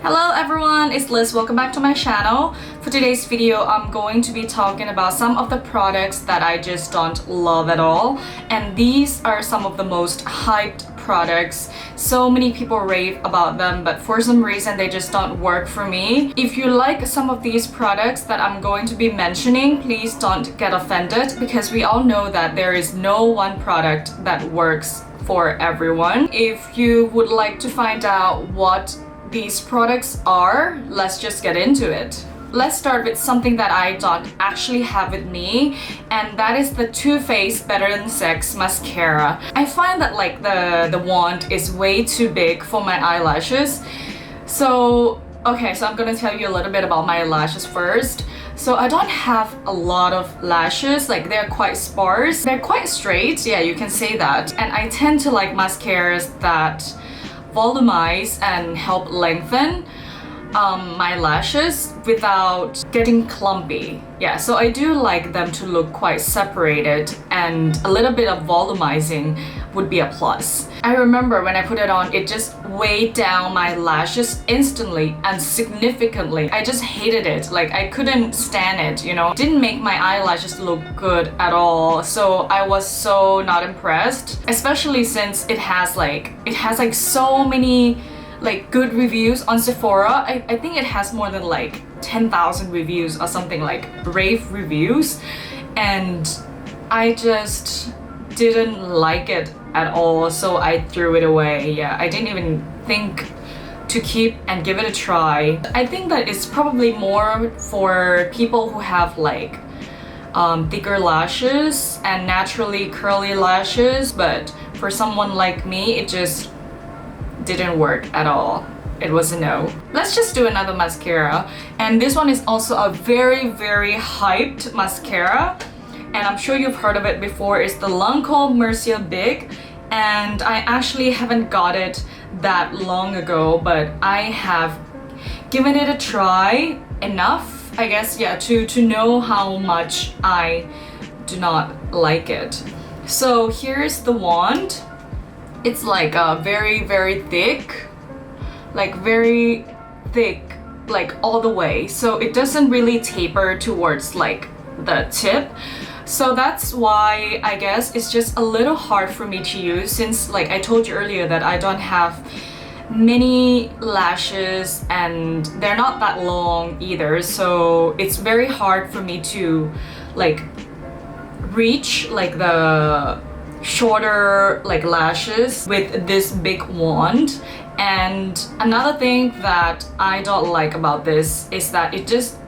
Hello everyone, it's Liz. Welcome back to my channel. For today's video, I'm going to be talking about some of the products that I just don't love at all. And these are some of the most hyped products. So many people rave about them, but for some reason they just don't work for me. If you like some of these products that I'm going to be mentioning, please don't get offended because we all know that there is no one product that works for everyone. If you would like to find out what these products are, let's just get into it. Let's start with something that I don't actually have with me, and that is the Too Faced Better Than Sex mascara. I find that like the wand is way too big for my eyelashes. So I'm gonna tell you a little bit about my lashes first. So I don't have a lot of lashes, like they're quite sparse. They're quite straight, yeah, you can say that. And I tend to like mascaras that volumize and help lengthen my lashes without getting clumpy. Yeah, so I do like them to look quite separated, and a little bit of volumizing would be a plus. I remember when I put it on, it just weighed down my lashes instantly and significantly. I just hated it. Like I couldn't stand it, you know. It didn't make my eyelashes look good at all. So I was so not impressed, especially since it has like so many like good reviews on Sephora. I think it has more than like 10,000 reviews or something, like rave reviews, and I just didn't like it at all, so I threw it away. Yeah, I didn't even think to keep and give it a try. I think that it's probably more for people who have like thicker lashes and naturally curly lashes, but for someone like me, it just didn't work at all. It was a no. Let's just do another mascara, and this one is also a very hyped mascara, and I'm sure you've heard of it before. It's the Lancome Monsieur Big, and I actually haven't got it that long ago, but I have given it a try enough, I guess, yeah, to know how much I do not like it. So here's the wand. It's like very thick, like very thick, like all the way. So it doesn't really taper towards like the tip. So that's why I guess it's just a little hard for me to use, since like I told you earlier that I don't have many lashes and they're not that long either. So it's very hard for me to like reach like the shorter like lashes with this big wand. And another thing that I don't like about this is that it just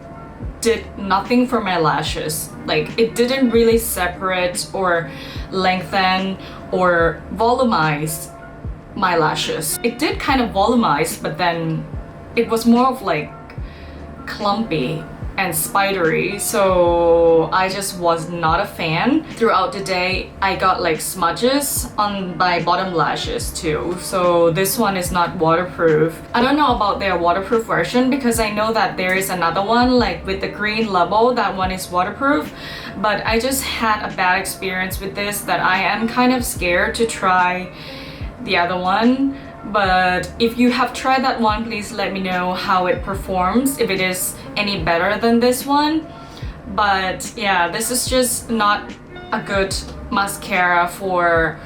did nothing for my lashes. Like it didn't really separate or lengthen or volumize my lashes. It did kind of volumize, but then it was more of like clumpy and spidery, so I just was not a fan. Throughout the day, I got like smudges on my bottom lashes too, so this one is not waterproof. I don't know about their waterproof version because I know that there is another one like with the green label. That one is waterproof, but I just had a bad experience with this that I am kind of scared to try the other one. But if you have tried that one, please let me know how it performs, if it is any better than this one. But yeah, this is just not a good mascara for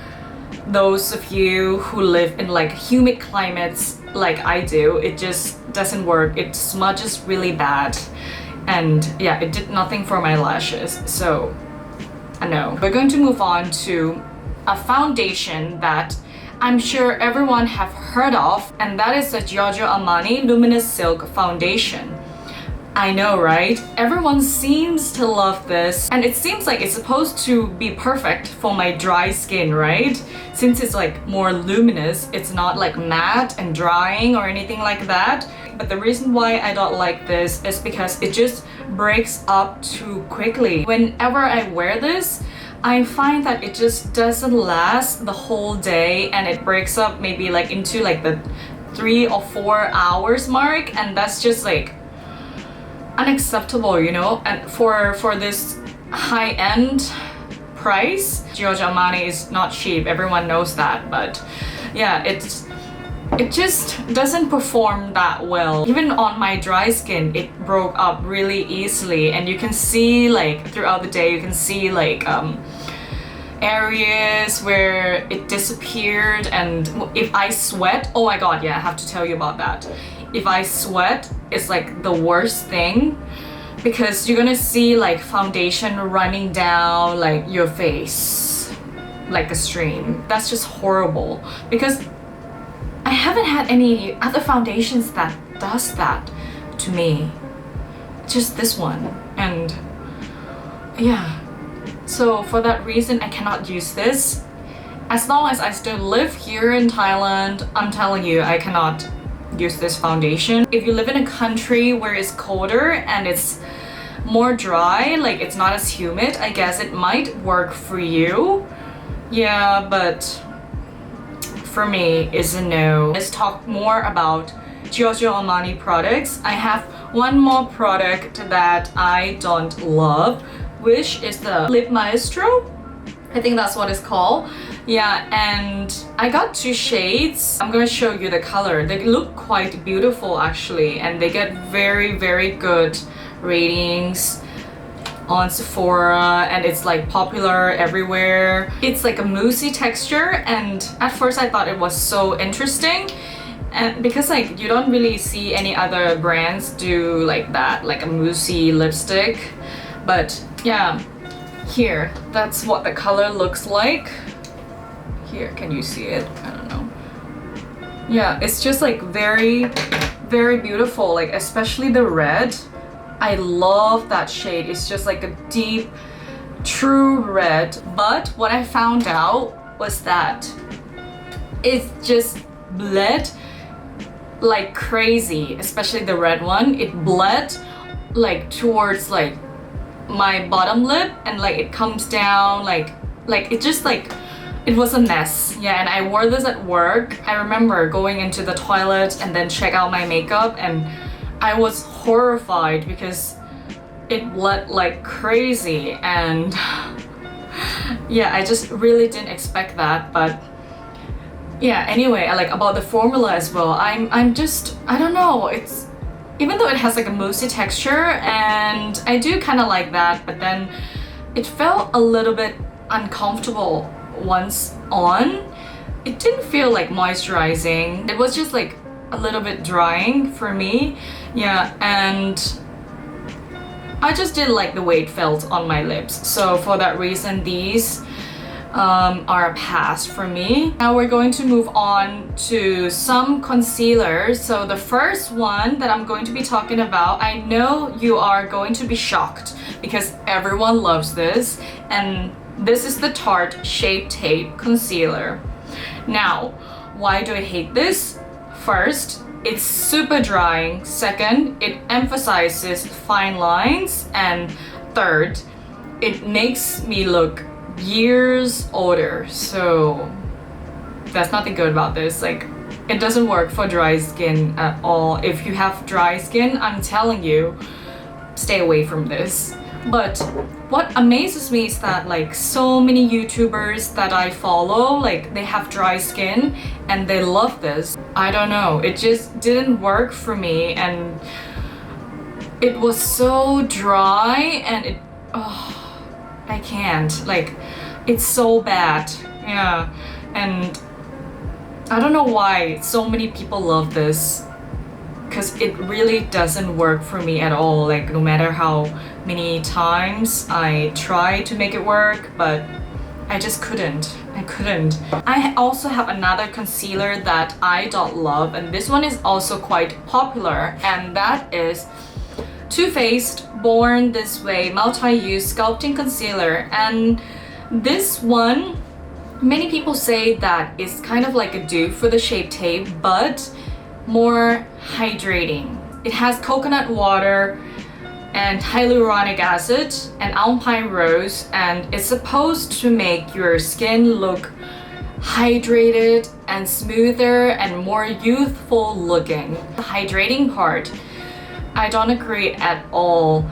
those of you who live in like humid climates like I do. It just doesn't work. It smudges really bad, and yeah, it did nothing for my lashes, so I know. We're going to move on to a foundation that I'm sure everyone have heard of, and that is the Giorgio Armani Luminous Silk Foundation. I know, right? Everyone seems to love this, and it seems like it's supposed to be perfect for my dry skin, right? Since it's like more luminous, it's not like matte and drying or anything like that. But the reason why I don't like this is because it just breaks up too quickly. Whenever I wear this, I find that it just doesn't last the whole day, and it breaks up maybe like into like the 3 or 4 hours mark, and that's just like unacceptable, you know. And for this high-end price, Giorgio Armani is not cheap, everyone knows that, but yeah, it's it just doesn't perform that well. Even on my dry skin, it broke up really easily, and you can see like throughout the day, you can see like areas where it disappeared. And if I sweat, oh my god, yeah, I have to tell you about that. If I sweat, it's like the worst thing, because you're gonna see like foundation running down like your face like a stream. That's just horrible, because I haven't had any other foundations that does that to me, just this one. And yeah, so for that reason I cannot use this. As long as I still live here in Thailand, I'm telling you, I cannot use this foundation. If you live in a country where it's colder and it's more dry, like it's not as humid, I guess it might work for you. Yeah, but for me, it's a no. Let's talk more about Giorgio Armani products. I have one more product that I don't love, which is the lip Maestro. I think that's what it's called. Yeah, and I got 2 shades. I'm gonna show you the color. They look quite beautiful actually, and they get very good ratings on Sephora, and it's like popular everywhere. It's like a moussey texture, and at first I thought it was so interesting, and because like you don't really see any other brands do like that, like a moussey lipstick. But yeah, here, that's what the color looks like. Here, can you see it? I don't know. Yeah, it's just like very beautiful, like especially the red. I love that shade. It's just like a deep, true red. But what I found out was that it's just bled like crazy, especially the red one. It bled like towards like my bottom lip, and like it comes down like it just like it was a mess. Yeah, and I wore this at work. I remember going into the toilet and then check out my makeup, and I was horrified because it bled like crazy. And yeah, I just really didn't expect that. But yeah, anyway, I like about the formula as well. I'm just, I don't know, it's, even though it has like a moussey texture, and I do kind of like that, but then it felt a little bit uncomfortable once on. It didn't feel like moisturizing. It was just like a little bit drying for me. Yeah, and I just didn't like the way it felt on my lips. So for that reason, these are a pass for me. Now we're going to move on to some concealers. So the first one that I'm going to be talking about, I know you are going to be shocked because everyone loves this, and this is the Tarte Shape Tape Concealer. Now, why do I hate this? First, it's super drying. Second, it emphasizes fine lines. And third, it makes me look years older. So that's nothing good about this. Like, it doesn't work for dry skin at all. If you have dry skin, I'm telling you, stay away from this. But what amazes me is that like so many YouTubers that I follow, like they have dry skin and they love this. I don't know, it just didn't work for me, and it was so dry, and it, oh, I can't, like it's so bad. Yeah, and I don't know why so many people love this, because it really doesn't work for me at all. Like no matter how many times I tried to make it work, but I just couldn't. I couldn't. I also have another concealer that I don't love, and this one is also quite popular, and that is Too Faced Born This Way Multi-Use Sculpting Concealer. And this one, many people say that it's kind of like a dupe for the Shape Tape, but more hydrating. It has coconut water and hyaluronic acid and alpine rose, and it's supposed to make your skin look hydrated and smoother and more youthful looking. The hydrating part, I don't agree at all,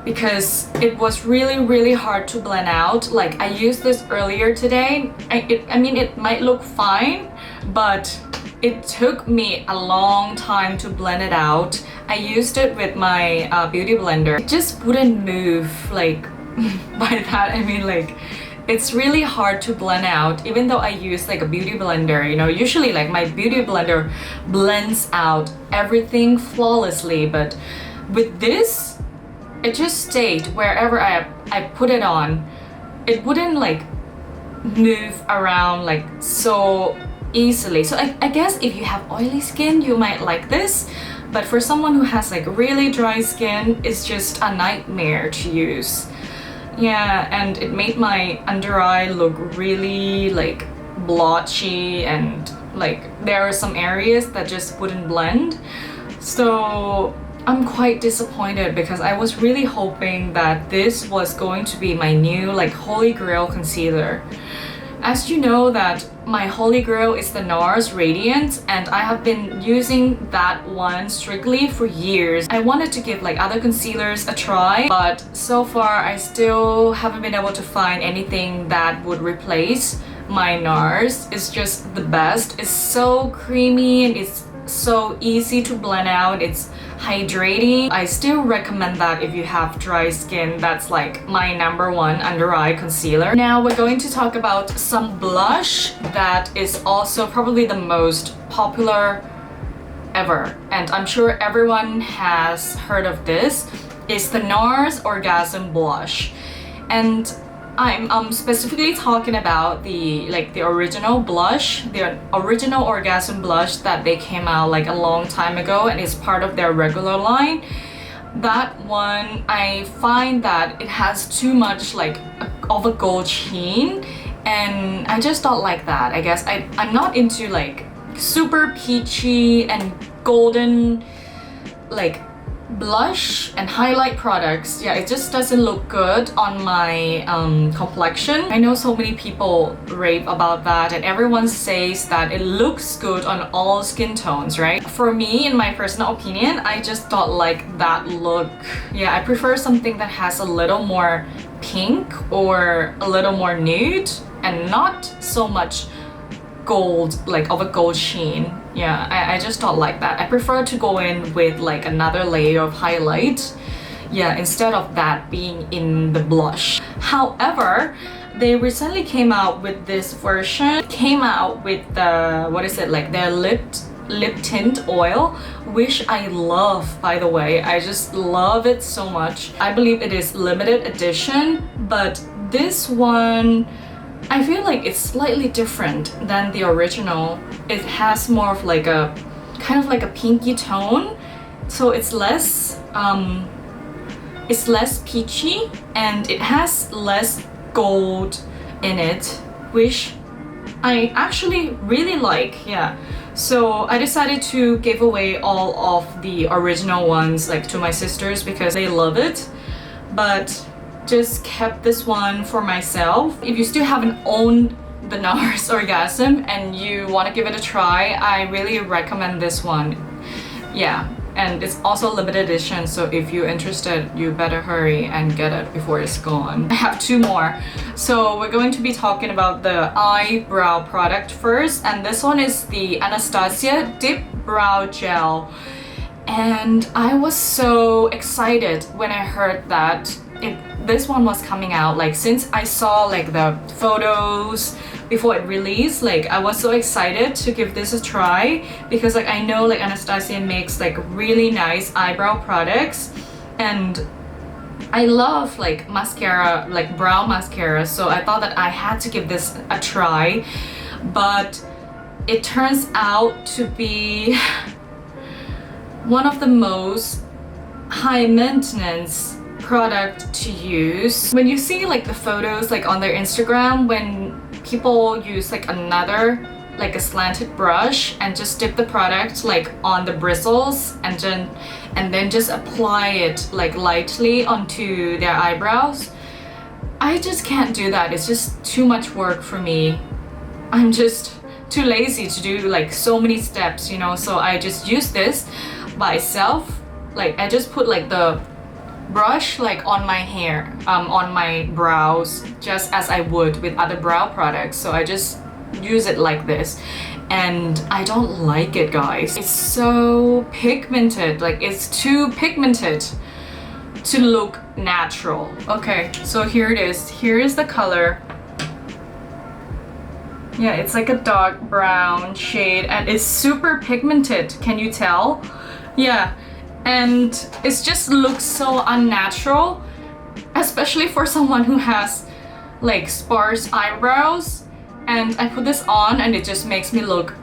because it was really hard to blend out. Like I used this earlier today. I mean, it might look fine, but it took me a long time to blend it out. I used it with my beauty blender. It just wouldn't move. Like by that I mean like it's really hard to blend out even though I use like a beauty blender. You know, usually like my beauty blender blends out everything flawlessly, but with this it just stayed wherever I put it on. It wouldn't like move around like so easily. So I guess if you have oily skin you might like this, but for someone who has like really dry skin it's just a nightmare to use. Yeah, and it made my under eye look really like blotchy, and like there are some areas that just wouldn't blend. So I'm quite disappointed because I was really hoping that this was going to be my new like holy grail concealer. As you know that my holy grail is the Nars Radiant, and I have been using that one strictly for years. I wanted to give like other concealers a try, but so far I still haven't been able to find anything that would replace my Nars. It's just the best. It's so creamy and it's so easy to blend out. It's hydrating. I still recommend that if you have dry skin. That's like my number one under eye concealer. Now we're going to talk about some blush that is also probably the most popular ever, and I'm sure everyone has heard of this. It's the Nars Orgasm blush, and I'm specifically talking about the original blush, the original Orgasm blush that they came out like a long time ago and is part of their regular line. That one, I find that it has too much like of a gold sheen, and I just don't like that. I guess I'm not into like super peachy and golden like blush and highlight products. Yeah, it just doesn't look good on my complexion. I know so many people rave about that and everyone says that it looks good on all skin tones, right? For me, in my personal opinion, I just don't like that look. Yeah, I prefer something that has a little more pink or a little more nude and not so much gold, like of a gold sheen. Yeah, I just don't like that. I prefer to go in with like another layer of highlight, yeah, instead of that being in the blush. However, they recently came out with this version. Came out with the, what is it, like their lip tint oil, which I love, by the way. I just love it so much. I believe it is limited edition, but this one, I feel like it's slightly different than the original. It has more of like a kind of like a pinky tone, so it's less peachy and it has less gold in it, which I actually really like. Yeah, so I decided to give away all of the original ones like to my sisters because they love it, but just kept this one for myself. If you still haven't owned the Nars Orgasm and you want to give it a try, I really recommend this one. Yeah, and it's also limited edition, so if you're interested, you better hurry and get it before it's gone. I have two more. So we're going to be talking about the eyebrow product first, and this one is the Anastasia Dipbrow Gel. And I was so excited when I heard that this one was coming out. Like, since I saw like the photos before it released, like I was so excited to give this a try because like I know like Anastasia makes like really nice eyebrow products, and I love like mascara, like brow mascara, so I thought that I had to give this a try. But it turns out to be one of the most high maintenance product to use. When you see like the photos like on their Instagram, when people use like another like a slanted brush and just dip the product like on the bristles and then just apply it like lightly onto their eyebrows, I just can't do that. It's just too much work for me. I'm just too lazy to do like so many steps, you know, so I just use this by itself. Like I just put like the brush like on my hair, on my brows, just as I would with other brow products. So I just use it like this, and I don't like it, guys. It's so pigmented, like it's too pigmented to look natural. Okay, so here it is. Here is the color. Yeah, it's like a dark brown shade and it's super pigmented. Can you tell? Yeah, and it just looks so unnatural, especially for someone who has like sparse eyebrows. And I put this on and it just makes me look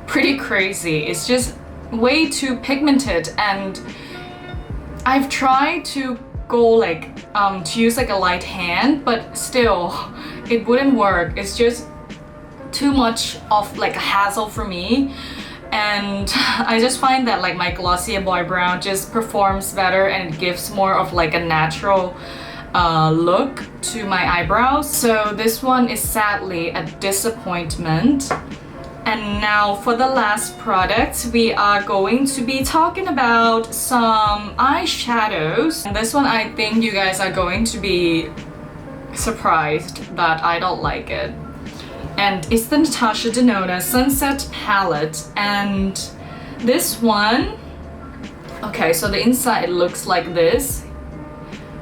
pretty crazy. It's just way too pigmented, and I've tried to go like to use like a light hand, but still it wouldn't work. It's just too much of like a hassle for me, and I just find that like my glossy boy brown just performs better and it gives more of like a natural look to my eyebrows. So this one is sadly a disappointment. And now for the last product, we are going to be talking about some eyeshadows. And this one I think you guys are going to be surprised that I don't like it. And it's the Natasha Denona Sunset Palette. And this one, okay, so the inside looks like this.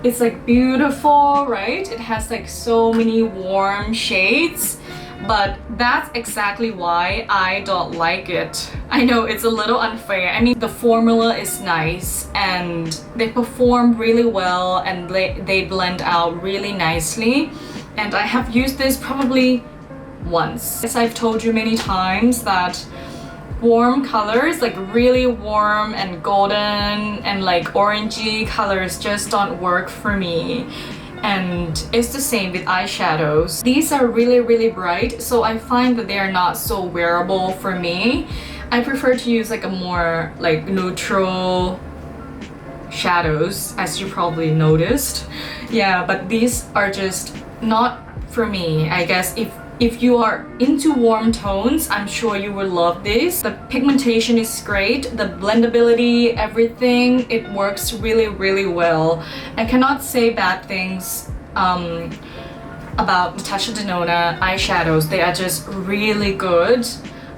It's like beautiful, right? It has like so many warm shades, but that's exactly why I don't like it. I know it's a little unfair. I mean, the formula is nice and they perform really well and they blend out really nicely. And I have used this probably once. As I've told you many times that warm colors, like really warm and golden and like orangey colors just don't work for me. And it's the same with eyeshadows. These are really bright, so I find that they are not so wearable for me. I prefer to use like a more like neutral shadows, as you probably noticed. Yeah, but these are just not for me. I guess if you are into warm tones, I'm sure you will love this. The pigmentation is great, the blendability, everything, it works really well. I cannot say bad things about Natasha Denona eyeshadows. They are just really good,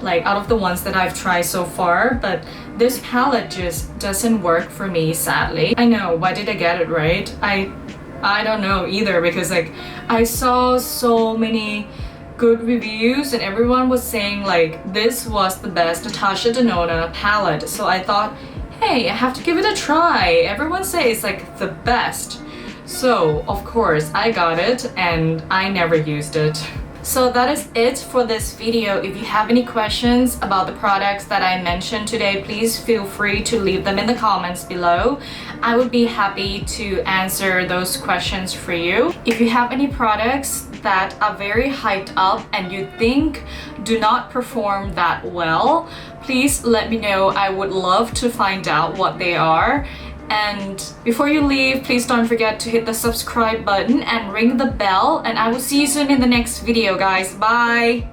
like out of the ones that I've tried so far, but this palette just doesn't work for me, sadly. I know, why did I get it, right? I don't know either, because like I saw so many good reviews and everyone was saying like this was the best Natasha Denona palette, so I thought, hey, I have to give it a try. Everyone says it's like the best, so of course I got it and I never used it. So that is it for this video. If you have any questions about the products that I mentioned today, please feel free to leave them in the comments below. I would be happy to answer those questions for you. If you have any products that are very hyped up and you think do not perform that well, please let me know. I would love to find out what they are. And before you leave, please don't forget to hit the subscribe button and ring the bell, and I will see you soon in the next video, guys. Bye!